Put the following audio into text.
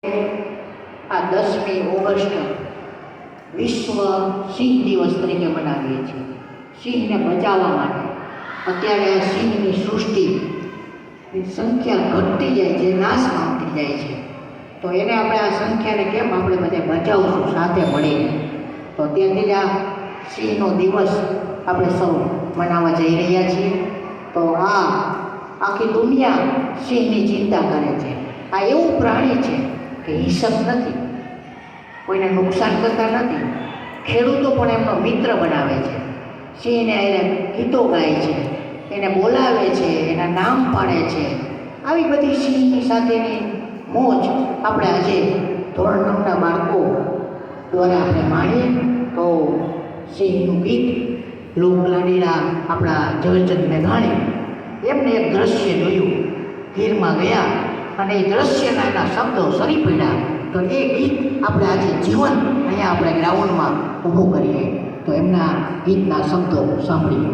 આ 10મી ઓગસ્ટ વિશ્વ સિંહ દિવસ તરીકે મનાવીએ છીએ. સિંહને બચાવવા માટે અત્યારે આ સિંહની સૃષ્ટિની સંખ્યા ઘટતી જાય છે, નાશ પામતી જાય છે. તો એને આપણે આ સંખ્યાને કેમ આપણે બધે બચાવશું સાથે મળીને? તો ત્યાંથી જ આ સિંહનો દિવસ આપણે સૌ મનાવવા જઈ રહ્યા છીએ. તો આ આખી દુનિયા સિંહની ચિંતા કરે છે. આ એવું પ્રાણી છે કે હિંસક નથી, કોઈને નુકસાન કરતા નથી. ખેડૂતો પણ એમનો મિત્ર બનાવે છે. સિંહને એને ગીતો ગાય છે, એને બોલાવે છે, એના નામ પાડે છે. આવી બધી સિંહની સાથેની મોજ આપણે આજે ધોરણ 9ના બાળકો દ્વારા આપણે માણીએ. તો સિંહનું ગીત લોકલાડીલા આપણા ઝવેરચંદ મેઘાણી એમને એક દ્રશ્ય જોયું, ગીરમાં ગયા અને એ દ્રશ્યના એના શબ્દો સરી પડ્યા. તો એ ગીત આપણે આજે જીવન અહીંયા આપણે ગ્રાઉન્ડમાં ઊભું કરીએ. તો એમના ગીતના શબ્દો સાંભળીએ.